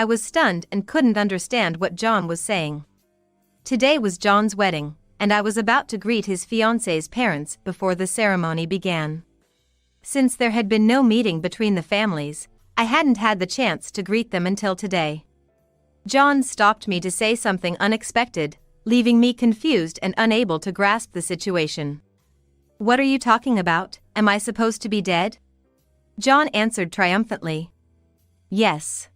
I was stunned and couldn't understand what John was saying. Today was John's wedding, and I was about to greet his fiancée's parents before the ceremony began. Since there had been no meeting between the families, I hadn't had the chance to greet them until today. John stopped me to say something unexpected, leaving me confused and unable to grasp the situation. "What are you talking about? Am I supposed to be dead?" John answered triumphantly. "Yes.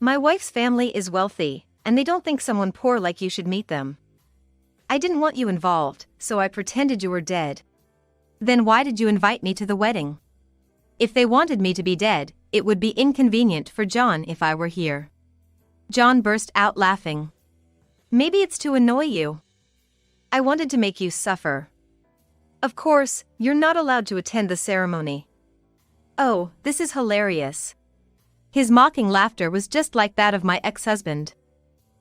My wife's family is wealthy, and they don't think someone poor like you should meet them. I didn't want you involved, so I pretended you were dead." "Then why did you invite me to the wedding?" "If they wanted me to be dead, it would be inconvenient for John if I were here." John burst out laughing. "Maybe it's to annoy you. I wanted to make you suffer. Of course, you're not allowed to attend the ceremony." "Oh, this is hilarious." His mocking laughter was just like that of my ex-husband.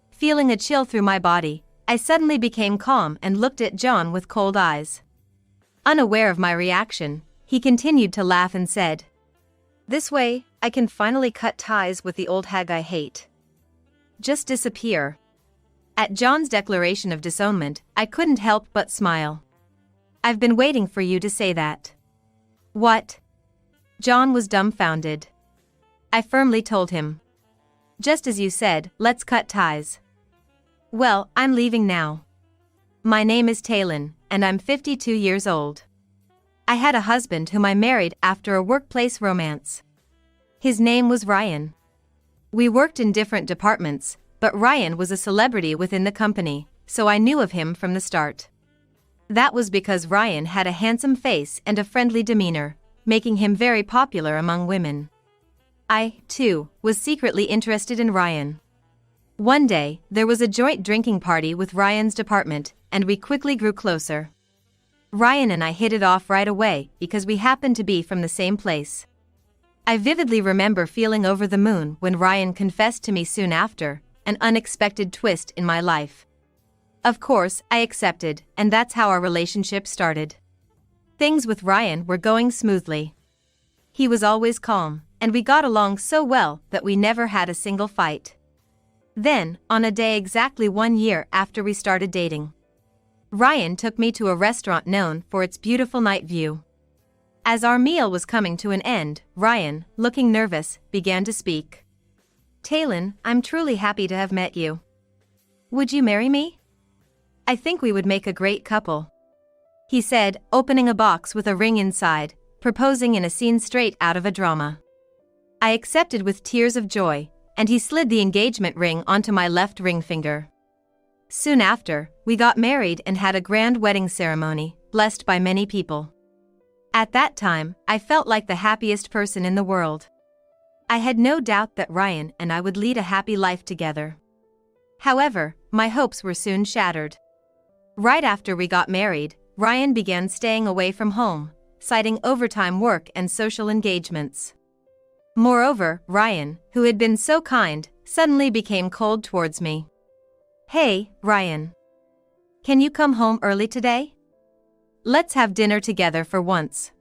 Feeling a chill through my body, I suddenly became calm and looked at John with cold eyes. Unaware of my reaction, he continued to laugh and said, "This way, I can finally cut ties with the old hag I hate. Just disappear." At John's declaration of disownment, I couldn't help but smile. "I've been waiting for you to say that." "What?" John was dumbfounded. I firmly told him. "Just as you said, let's cut ties." "Well, I'm leaving now. My name is Talon, and I'm 52 years old. I had a husband whom I married after a workplace romance. His name was Ryan. We worked in different departments, but Ryan was a celebrity within the company, so I knew of him from the start. That was because Ryan had a handsome face and a friendly demeanor, making him very popular among women. I, too, was secretly interested in Ryan. One day, there was a joint drinking party with Ryan's department, and we quickly grew closer. Ryan and I hit it off right away because we happened to be from the same place. I vividly remember feeling over the moon when Ryan confessed to me soon after, an unexpected twist in my life. Of course, I accepted, and that's how our relationship started. Things with Ryan were going smoothly. He was always calm, and we got along so well that we never had a single fight. Then, on a day exactly 1 year after we started dating, Ryan took me to a restaurant known for its beautiful night view. As our meal was coming to an end, Ryan, looking nervous, began to speak. "Talon, I'm truly happy to have met you. Would you marry me? I think we would make a great couple," he said, opening a box with a ring inside, proposing in a scene straight out of a drama. I accepted with tears of joy, and he slid the engagement ring onto my left ring finger. Soon after, we got married and had a grand wedding ceremony, blessed by many people. At that time, I felt like the happiest person in the world. I had no doubt that Ryan and I would lead a happy life together. However, my hopes were soon shattered. Right after we got married, Ryan began staying away from home, citing overtime work and social engagements. Moreover, Ryan, who had been so kind, suddenly became cold towards me. "Hey, Ryan. Can you come home early today? Let's have dinner together for once.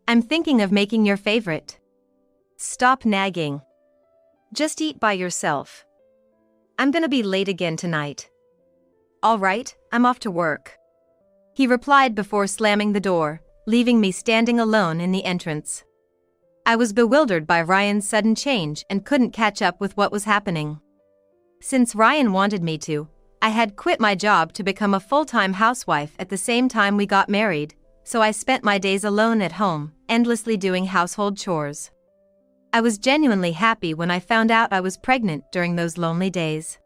I'm thinking of making your favorite. Stop nagging. Just eat by yourself. I'm gonna be late again tonight." "All right, I'm off to work," he replied before slamming the door, leaving me standing alone in the entrance. I was bewildered by Ryan's sudden change and couldn't catch up with what was happening. Since Ryan wanted me to, I had quit my job to become a full-time housewife at the same time we got married, so I spent my days alone at home, endlessly doing household chores. I was genuinely happy when I found out I was pregnant during those lonely days.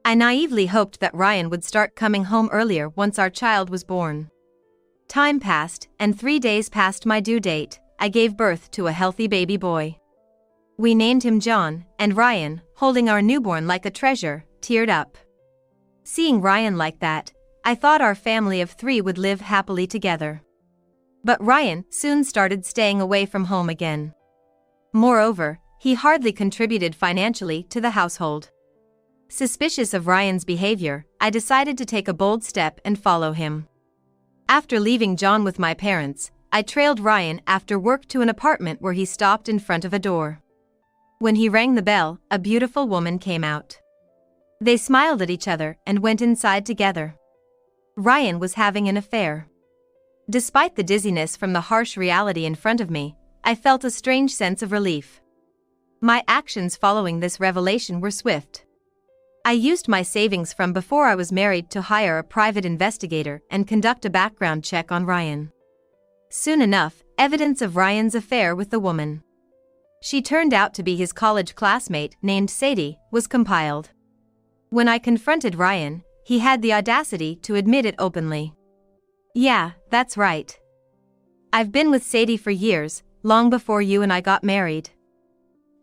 I naively hoped that Ryan would start coming home earlier once our child was born. Time passed, and 3 days past my due date, I gave birth to a healthy baby boy. We named him John, and Ryan, holding our newborn like a treasure, teared up. Seeing Ryan like that, I thought our family of 3 would live happily together. But Ryan soon started staying away from home again. Moreover, he hardly contributed financially to the household. Suspicious of Ryan's behavior, I decided to take a bold step and follow him. After leaving John with my parents, I trailed Ryan after work to an apartment where he stopped in front of a door. When he rang the bell, a beautiful woman came out. They smiled at each other and went inside together. Ryan was having an affair. Despite the dizziness from the harsh reality in front of me, I felt a strange sense of relief. My actions following this revelation were swift. I used my savings from before I was married to hire a private investigator and conduct a background check on Ryan. Soon enough, evidence of Ryan's affair with the woman, she turned out to be his college classmate named Sadie, was compiled. When I confronted Ryan, he had the audacity to admit it openly. "Yeah, that's right. I've been with Sadie for years, long before you and I got married.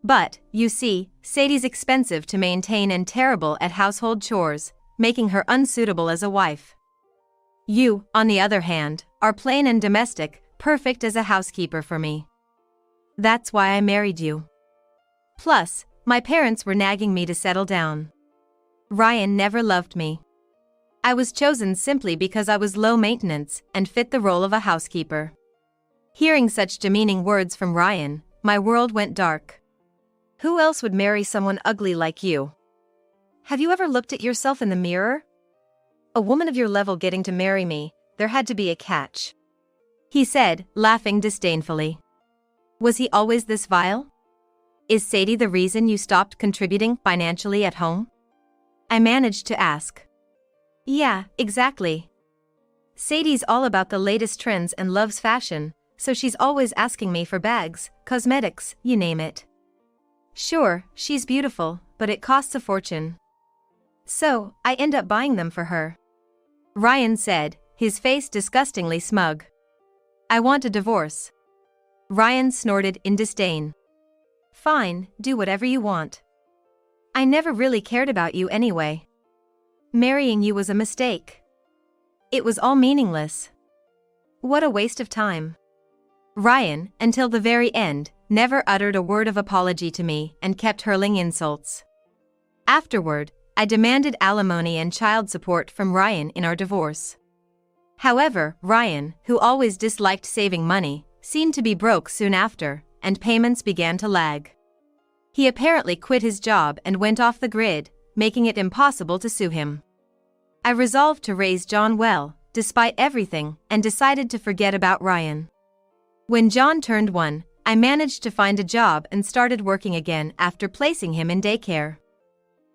But, you see, Sadie's expensive to maintain and terrible at household chores, making her unsuitable as a wife. You, on the other hand, are plain and domestic, perfect as a housekeeper for me. That's why I married you. Plus, my parents were nagging me to settle down. Ryan never loved me. I was chosen simply because I was low maintenance and fit the role of a housekeeper." Hearing such demeaning words from Ryan, my world went dark. Who else would marry someone ugly like you? Have you ever looked at yourself in the mirror? A woman of your level getting to marry me, there had to be a catch. He said, laughing disdainfully. Was he always this vile? Is Sadie the reason you stopped contributing financially at home? I managed to ask. Yeah, exactly. Sadie's all about the latest trends and loves fashion, so she's always asking me for bags, cosmetics, you name it. Sure, she's beautiful, but it costs a fortune. So, I end up buying them for her. Ryan said, his face disgustingly smug. I want a divorce. Ryan snorted in disdain. Fine, do whatever you want. I never really cared about you anyway. Marrying you was a mistake. It was all meaningless. What a waste of time. Ryan, until the very end, never uttered a word of apology to me and kept hurling insults. Afterward, I demanded alimony and child support from Ryan in our divorce. However, Ryan, who always disliked saving money, seemed to be broke soon after, and payments began to lag. He apparently quit his job and went off the grid, making it impossible to sue him. I resolved to raise John well, despite everything, and decided to forget about Ryan. When John turned 1, I managed to find a job and started working again after placing him in daycare.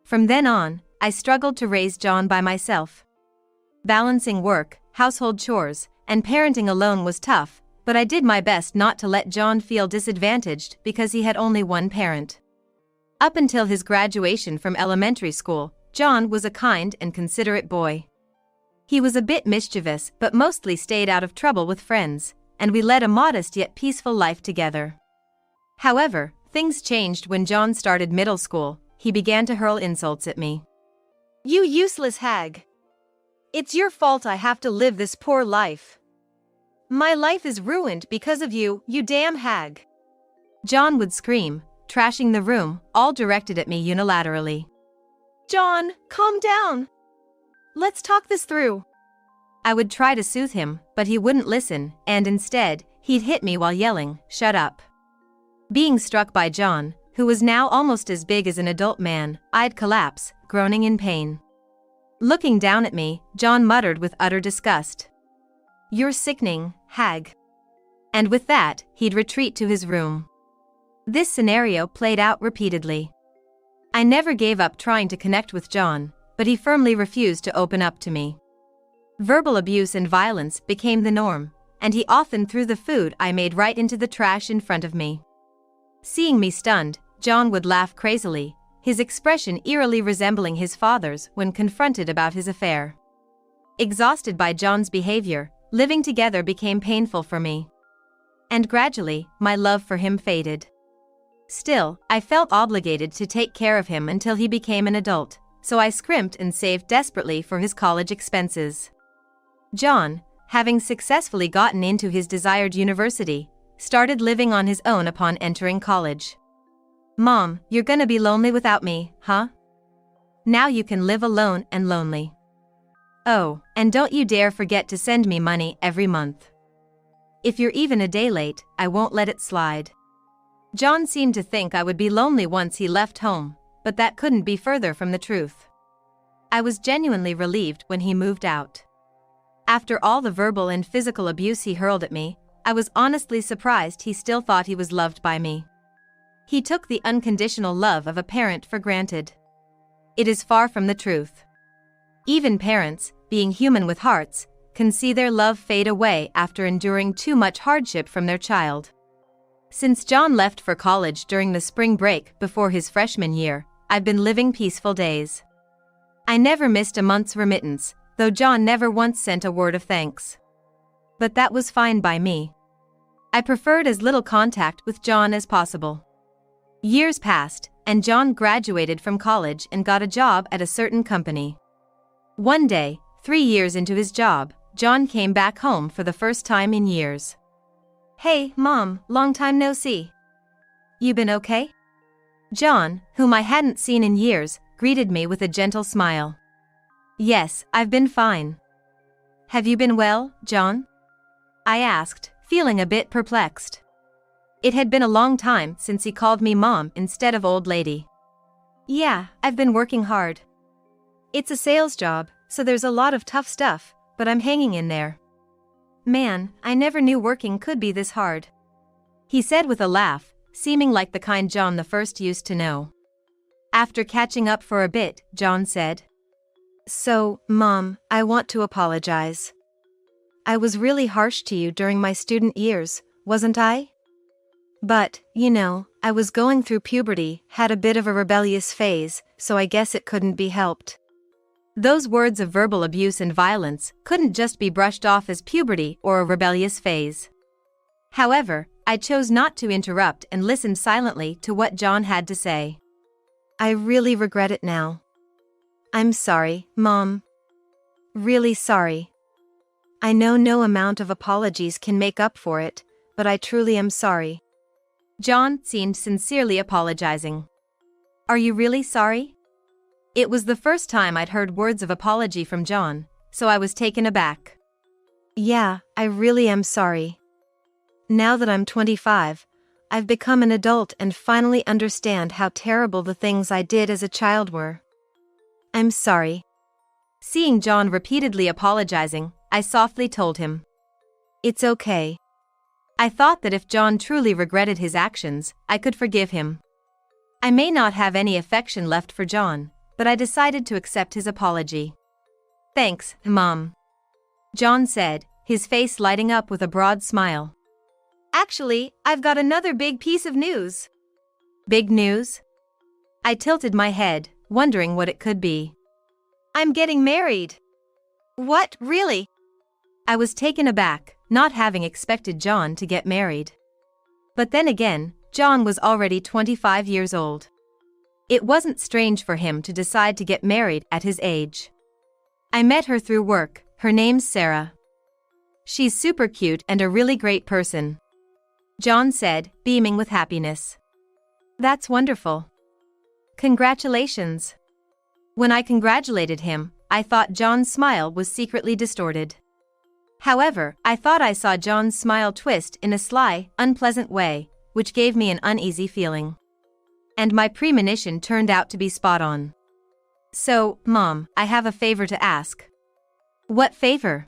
From then on, I struggled to raise John by myself. Balancing work, household chores, and parenting alone was tough, but I did my best not to let John feel disadvantaged because he had only one parent. Up until his graduation from elementary school, John was a kind and considerate boy. He was a bit mischievous but mostly stayed out of trouble with friends, and we led a modest yet peaceful life together. However, things changed when John started middle school. He began to hurl insults at me. You useless hag! It's your fault I have to live this poor life. My life is ruined because of you, you damn hag! John would scream, trashing the room, all directed at me unilaterally. John, calm down! Let's talk this through. I would try to soothe him, but he wouldn't listen, and instead, he'd hit me while yelling, "Shut up." Being struck by John, who was now almost as big as an adult man, I'd collapse, groaning in pain. Looking down at me, John muttered with utter disgust. You're sickening, hag. And with that, he'd retreat to his room. This scenario played out repeatedly. I never gave up trying to connect with John, but he firmly refused to open up to me. Verbal abuse and violence became the norm, and he often threw the food I made right into the trash in front of me. Seeing me stunned, John would laugh crazily, his expression eerily resembling his father's when confronted about his affair. Exhausted by John's behavior, living together became painful for me. And gradually, my love for him faded. Still, I felt obligated to take care of him until he became an adult, so I scrimped and saved desperately for his college expenses. John, having successfully gotten into his desired university, started living on his own upon entering college. Mom, you're gonna be lonely without me, huh? Now you can live alone and lonely. Oh, and don't you dare forget to send me money every month. If you're even a day late, I won't let it slide. John seemed to think I would be lonely once he left home, but that couldn't be further from the truth. I was genuinely relieved when he moved out. After all the verbal and physical abuse he hurled at me, I was honestly surprised he still thought he was loved by me. He took the unconditional love of a parent for granted. It is far from the truth. Even parents, being human with hearts, can see their love fade away after enduring too much hardship from their child. Since John left for college during the spring break before his freshman year, I've been living peaceful days. I never missed a month's remittance, though John never once sent a word of thanks. But that was fine by me. I preferred as little contact with John as possible. Years passed, and John graduated from college and got a job at a certain company. One day, 3 years into his job, John came back home for the first time in years. "Hey, Mom, long time no see. You been okay?" John, whom I hadn't seen in years, greeted me with a gentle smile. "Yes, I've been fine. Have you been well, John?" I asked, feeling a bit perplexed. It had been a long time since he called me Mom instead of old lady. "Yeah, I've been working hard. It's a sales job, so there's a lot of tough stuff, but I'm hanging in there. Man, I never knew working could be this hard," he said with a laugh, seeming like the kind John the first used to know. After catching up for a bit, John said, "So, Mom, I want to apologize. I was really harsh to you during my student years, wasn't I? But, I was going through puberty, had a bit of a rebellious phase, so I guess it couldn't be helped." Those words of verbal abuse and violence couldn't just be brushed off as puberty or a rebellious phase. However, I chose not to interrupt and listened silently to what John had to say. "I really regret it now. I'm sorry, Mom. Really sorry. I know no amount of apologies can make up for it, but I truly am sorry." John seemed sincerely apologizing. "Are you really sorry?" It was the first time I'd heard words of apology from John, so I was taken aback. "Yeah, I really am sorry. Now that I'm 25, I've become an adult and finally understand how terrible the things I did as a child were. I'm sorry." Seeing John repeatedly apologizing, I softly told him, "It's okay." I thought that if John truly regretted his actions, I could forgive him. I may not have any affection left for John, but I decided to accept his apology. "Thanks, Mom," John said, his face lighting up with a broad smile. "Actually, I've got another big piece of news." "Big news?" I tilted my head, wondering what it could be. "I'm getting married." "What, really?" I was taken aback, not having expected John to get married. But then again, John was already 25 years old. It wasn't strange for him to decide to get married at his age. I met her through work, her name's Sarah. "She's super cute and a really great person," John said, beaming with happiness. "That's wonderful. Congratulations." When I congratulated him, I thought John's smile was secretly distorted. However, I thought I saw John's smile twist in a sly, unpleasant way, which gave me an uneasy feeling. And my premonition turned out to be spot on. "So, Mom, I have a favor to ask." "What favor?"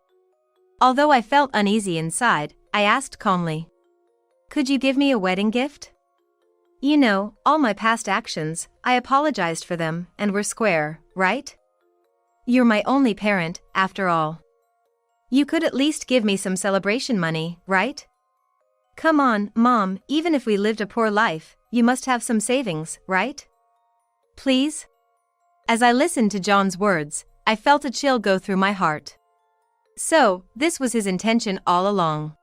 Although I felt uneasy inside, I asked calmly. "Could you give me a wedding gift? All my past actions, I apologized for them, and we're square, right? You're my only parent, after all. You could at least give me some celebration money, right? Come on, Mom, even if we lived a poor life, you must have some savings, right? Please?" As I listened to John's words, I felt a chill go through my heart. So, this was his intention all along.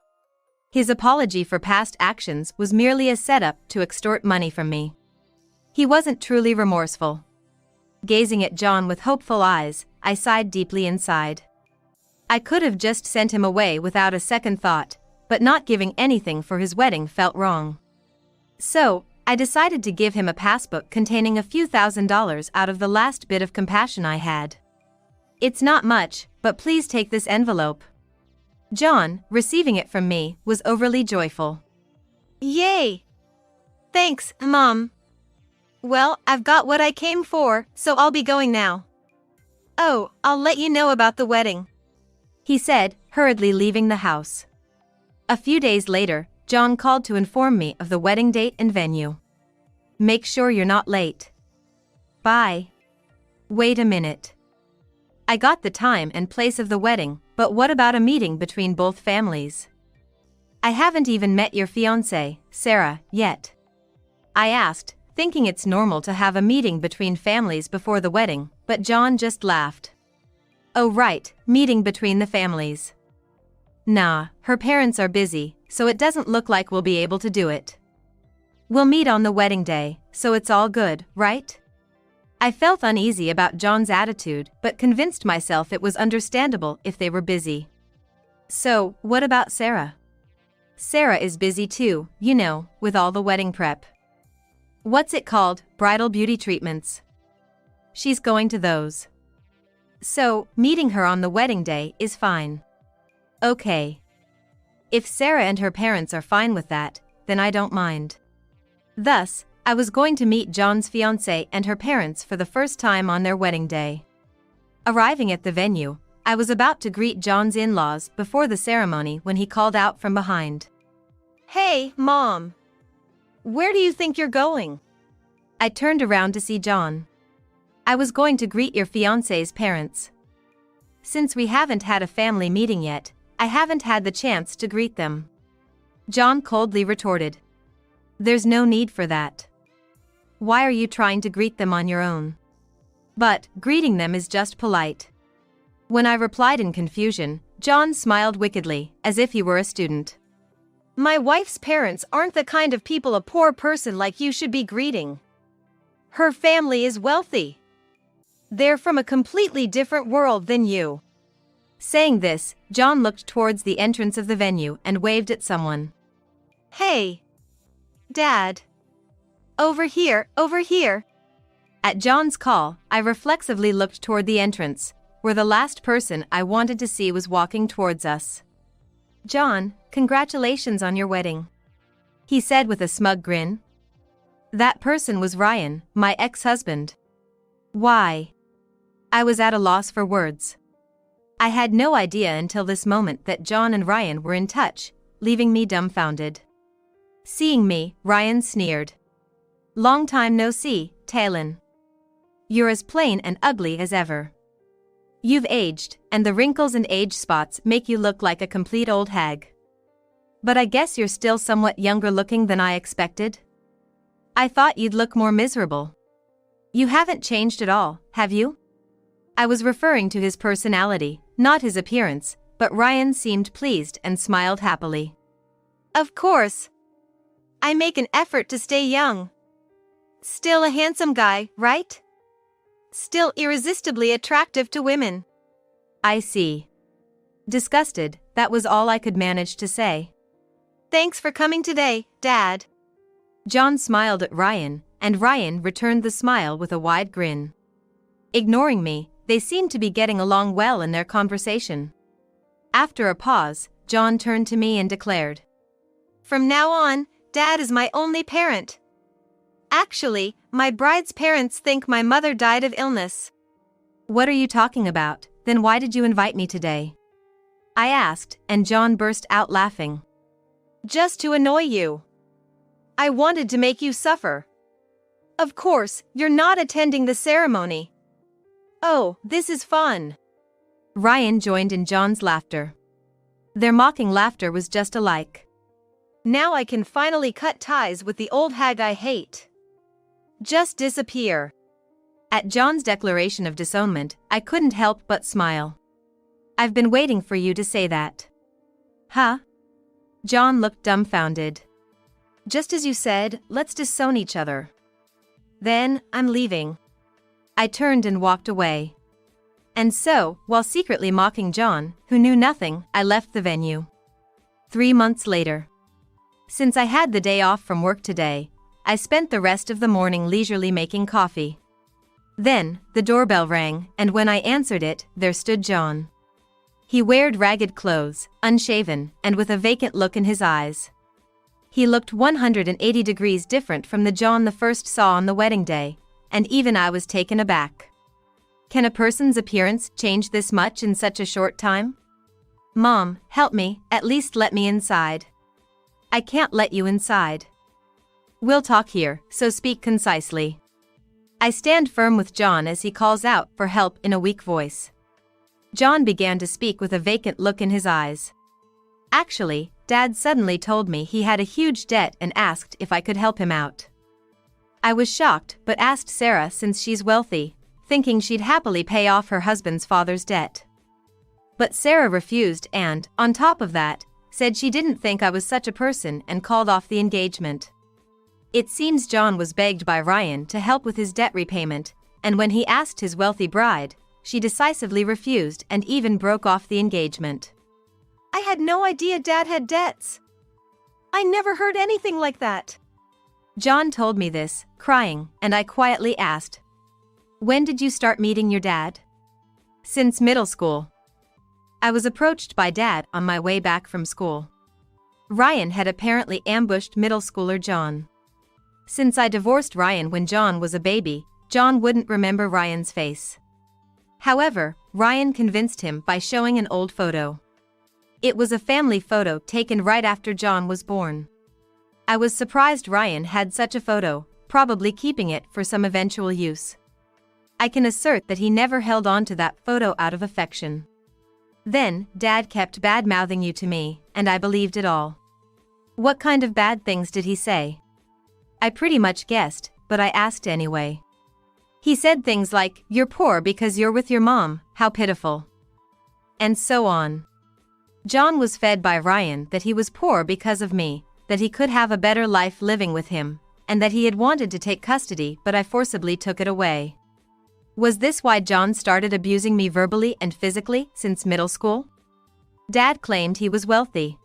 His apology for past actions was merely a setup to extort money from me. He wasn't truly remorseful. Gazing at John with hopeful eyes, I sighed deeply inside. I could have just sent him away without a second thought, but not giving anything for his wedding felt wrong. So, I decided to give him a passbook containing a few $1,000s out of the last bit of compassion I had. "It's not much, but please take this envelope." John, receiving it from me, was overly joyful. "Yay! Thanks, Mom. Well, I've got what I came for, so I'll be going now. Oh, I'll let you know about the wedding," he said, hurriedly leaving the house. A few days later, John called to inform me of the wedding date and venue. "Make sure you're not late." "Bye." "Wait a minute. I got the time and place of the wedding, but what about a meeting between both families? I haven't even met your fiancée, Sarah, yet," I asked, thinking it's normal to have a meeting between families before the wedding, but John just laughed. "Oh right, meeting between the families. Nah, her parents are busy, so it doesn't look like we'll be able to do it. We'll meet on the wedding day, so it's all good, right?" I felt uneasy about John's attitude, but convinced myself it was understandable if they were busy. "So, what about Sarah?" "Sarah is busy too, you know, with all the wedding prep. What's it called, bridal beauty treatments? She's going to those. So, meeting her on the wedding day is fine." "Okay. If Sarah and her parents are fine with that, then I don't mind." Thus, I was going to meet John's fiancée and her parents for the first time on their wedding day. Arriving at the venue, I was about to greet John's in-laws before the ceremony when he called out from behind. "Hey, Mom! Where do you think you're going?" I turned around to see John. "I was going to greet your fiancé's parents. Since we haven't had a family meeting yet, I haven't had the chance to greet them." John coldly retorted. "There's no need for that. Why are you trying to greet them on your own?" "But, greeting them is just polite." When I replied in confusion, John smiled wickedly, as if he were a student. "My wife's parents aren't the kind of people a poor person like you should be greeting. Her family is wealthy. They're from a completely different world than you." Saying this, John looked towards the entrance of the venue and waved at someone. "Hey! Dad! Over here, over here!" At John's call, I reflexively looked toward the entrance, where the last person I wanted to see was walking towards us. "John, congratulations on your wedding," he said with a smug grin. That person was Ryan, my ex-husband. Why? I was at a loss for words. I had no idea until this moment that John and Ryan were in touch, leaving me dumbfounded. Seeing me, Ryan sneered. "Long time no see, Talon. You're as plain and ugly as ever. You've aged, and the wrinkles and age spots make you look like a complete old hag. But I guess you're still somewhat younger looking than I expected. I thought you'd look more miserable. You haven't changed at all, have you?" I was referring to his personality, not his appearance, but Ryan seemed pleased and smiled happily. "Of course. I make an effort to stay young. Still a handsome guy, right? Still irresistibly attractive to women." "I see." Disgusted, that was all I could manage to say. "Thanks for coming today, Dad." John smiled at Ryan, and Ryan returned the smile with a wide grin. Ignoring me, they seemed to be getting along well in their conversation. After a pause, John turned to me and declared, "From now on, Dad is my only parent. Actually, my bride's parents think my mother died of illness." "What are you talking about? Then why did you invite me today?" I asked, and John burst out laughing. "Just to annoy you. I wanted to make you suffer. Of course, you're not attending the ceremony." "Oh, this is fun." Ryan joined in John's laughter. Their mocking laughter was just alike. "Now I can finally cut ties with the old hag I hate. Just disappear." At John's declaration of disownment, I couldn't help but smile. "I've been waiting for you to say that." "Huh?" John looked dumbfounded. "Just as you said, let's disown each other." "Then, I'm leaving." I turned and walked away. And so, while secretly mocking John, who knew nothing, I left the venue. 3 months later. Since I had the day off from work today, I spent the rest of the morning leisurely making coffee. Then, the doorbell rang, and when I answered it, there stood John. He wore ragged clothes, unshaven, and with a vacant look in his eyes. He looked 180 degrees different from the John the first saw on the wedding day, and even I was taken aback. Can a person's appearance change this much in such a short time? Mom, help me, at least let me inside. I can't let you inside. We'll talk here, so speak concisely. I stand firm with John as he calls out for help in a weak voice. John began to speak with a vacant look in his eyes. Actually, Dad suddenly told me he had a huge debt and asked if I could help him out. I was shocked but asked Sarah since she's wealthy, thinking she'd happily pay off her husband's father's debt. But Sarah refused and, on top of that, said she didn't think I was such a person and called off the engagement. It seems John was begged by Ryan to help with his debt repayment, and when he asked his wealthy bride, she decisively refused and even broke off the engagement. I had no idea Dad had debts. I never heard anything like that. John told me this, crying, and I quietly asked, "When did you start meeting your dad?" "Since middle school." I was approached by Dad on my way back from school. Ryan had apparently ambushed middle schooler John. Since I divorced Ryan when John was a baby, John wouldn't remember Ryan's face. However, Ryan convinced him by showing an old photo. It was a family photo taken right after John was born. I was surprised Ryan had such a photo, probably keeping it for some eventual use. I can assert that he never held on to that photo out of affection. Then, Dad kept bad-mouthing you to me, and I believed it all. What kind of bad things did he say? I pretty much guessed, but I asked anyway. He said things like, "You're poor because you're with your mom, how pitiful." And so on. John was fed by Ryan that he was poor because of me, that he could have a better life living with him, and that he had wanted to take custody but I forcibly took it away. Was this why John started abusing me verbally and physically since middle school? Dad claimed he was wealthy.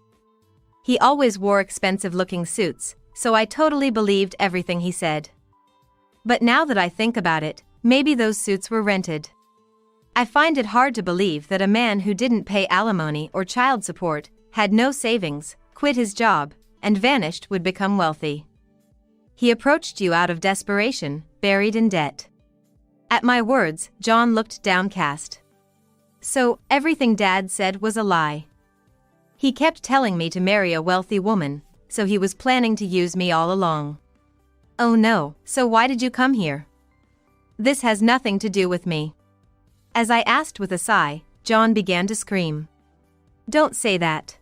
He always wore expensive-looking suits, so I totally believed everything he said. But now that I think about it, maybe those suits were rented. I find it hard to believe that a man who didn't pay alimony or child support, had no savings, quit his job, and vanished would become wealthy. He approached you out of desperation, buried in debt. At my words, John looked downcast. So, everything Dad said was a lie. He kept telling me to marry a wealthy woman, so he was planning to use me all along. Oh no, so why did you come here? This has nothing to do with me. As I asked with a sigh, John began to scream. Don't say that.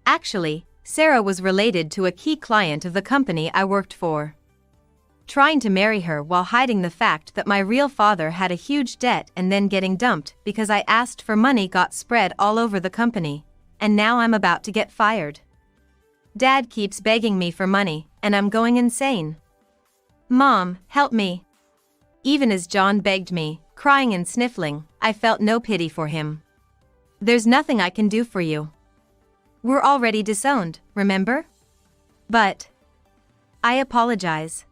Actually, Sarah was related to a key client of the company I worked for. Trying to marry her while hiding the fact that my real father had a huge debt and then getting dumped because I asked for money got spread all over the company, and now I'm about to get fired. Dad keeps begging me for money, and I'm going insane. Mom, help me. Even as John begged me, crying and sniffling, I felt no pity for him. There's nothing I can do for you. We're already disowned, remember? But I apologize.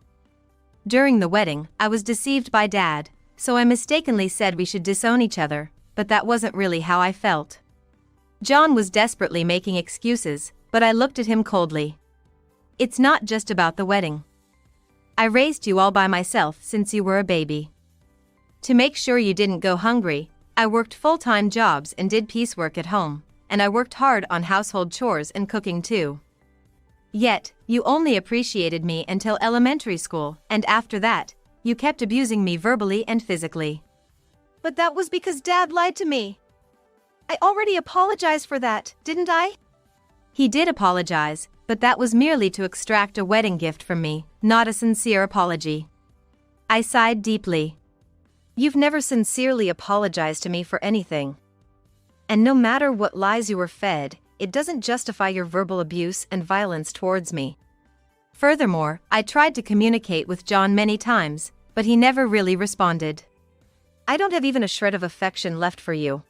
During the wedding, I was deceived by Dad, so I mistakenly said we should disown each other, but that wasn't really how I felt. John was desperately making excuses, but I looked at him coldly. It's not just about the wedding. I raised you all by myself since you were a baby. To make sure you didn't go hungry, I worked full-time jobs and did piecework at home, and I worked hard on household chores and cooking too. Yet, you only appreciated me until elementary school, and after that, you kept abusing me verbally and physically. But that was because Dad lied to me. I already apologized for that, didn't I? He did apologize, but that was merely to extract a wedding gift from me, not a sincere apology. I sighed deeply. You've never sincerely apologized to me for anything. And no matter what lies you were fed, it doesn't justify your verbal abuse and violence towards me. Furthermore, I tried to communicate with John many times, but he never really responded. I don't have even a shred of affection left for you.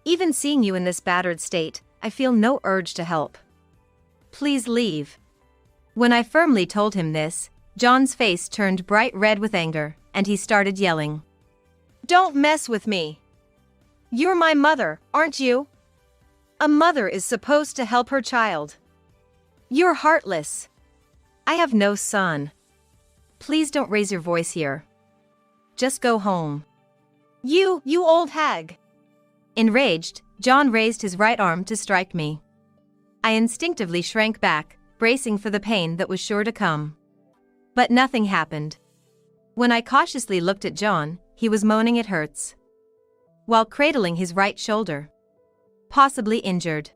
Even seeing you in this battered state, I feel no urge to help. Please leave. When I firmly told him this, John's face turned bright red with anger, and he started yelling. Don't mess with me. You're my mother, aren't you? A mother is supposed to help her child. You're heartless. I have no son. Please don't raise your voice here. Just go home. You old hag. Enraged, John raised his right arm to strike me. I instinctively shrank back, bracing for the pain that was sure to come. But nothing happened. When I cautiously looked at John, he was moaning it hurts, while cradling his right shoulder, possibly injured.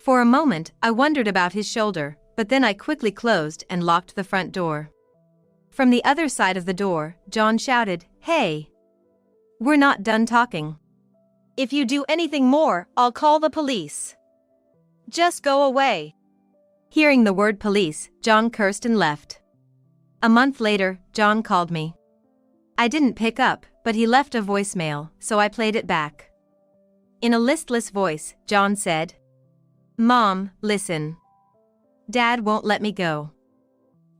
For a moment, I wondered about his shoulder, but then I quickly closed and locked the front door. From the other side of the door, John shouted, "Hey! We're not done talking. If you do anything more, I'll call the police. Just go away." Hearing the word police, John cursed and left. A month later, John called me. I didn't pick up, but he left a voicemail, so I played it back. In a listless voice, John said, "Mom, listen. Dad won't let me go.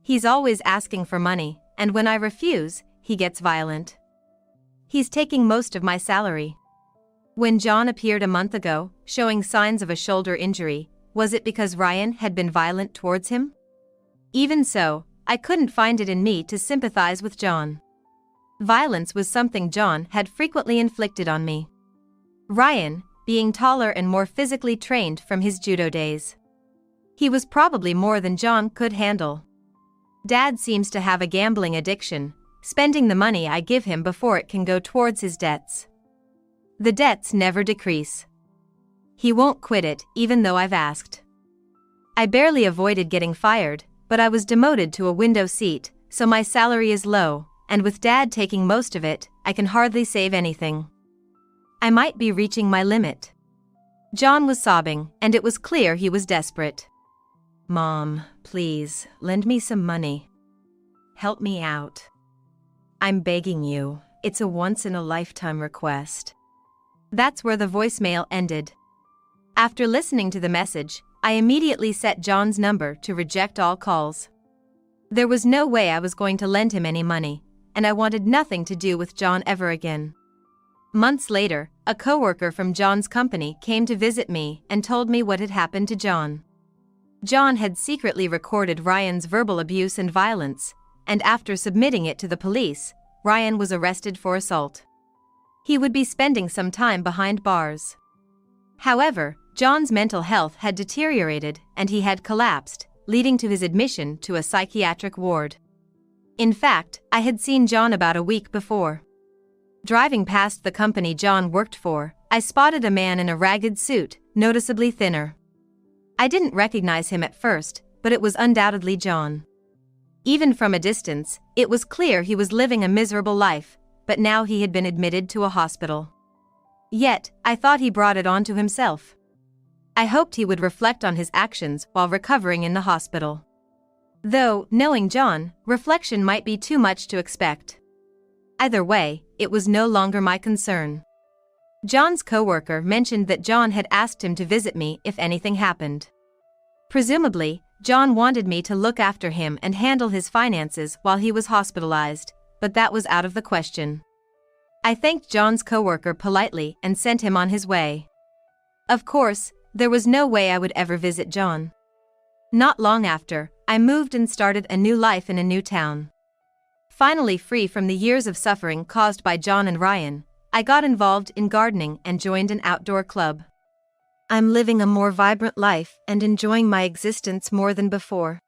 He's always asking for money, and when I refuse, he gets violent. He's taking most of my salary." When John appeared a month ago, showing signs of a shoulder injury, was it because Ryan had been violent towards him? Even so, I couldn't find it in me to sympathize with John. Violence was something John had frequently inflicted on me. Ryan, being taller and more physically trained from his judo days. He was probably more than John could handle. Dad seems to have a gambling addiction, spending the money I give him before it can go towards his debts. The debts never decrease. He won't quit it, even though I've asked. I barely avoided getting fired, but I was demoted to a window seat, so my salary is low, and with Dad taking most of it, I can hardly save anything. I might be reaching my limit. John was sobbing, and it was clear he was desperate. "Mom, please, lend me some money. Help me out. I'm begging you, it's a once-in-a-lifetime request." That's where the voicemail ended. After listening to the message, I immediately set John's number to reject all calls. There was no way I was going to lend him any money, and I wanted nothing to do with John ever again. Months later, a coworker from John's company came to visit me and told me what had happened to John. John had secretly recorded Ryan's verbal abuse and violence, and after submitting it to the police, Ryan was arrested for assault. He would be spending some time behind bars. However, John's mental health had deteriorated and he had collapsed, leading to his admission to a psychiatric ward. In fact, I had seen John about a week before. Driving past the company John worked for, I spotted a man in a ragged suit, noticeably thinner. I didn't recognize him at first, but it was undoubtedly John. Even from a distance, it was clear he was living a miserable life, but now he had been admitted to a hospital. Yet, I thought he brought it on to himself. I hoped he would reflect on his actions while recovering in the hospital. Though, knowing John, reflection might be too much to expect. Either way, it was no longer my concern. John's coworker mentioned that John had asked him to visit me if anything happened. Presumably, John wanted me to look after him and handle his finances while he was hospitalized, but that was out of the question. I thanked John's coworker politely and sent him on his way. Of course, there was no way I would ever visit John. Not long after, I moved and started a new life in a new town. Finally free from the years of suffering caused by John and Ryan, I got involved in gardening and joined an outdoor club. I'm living a more vibrant life and enjoying my existence more than before.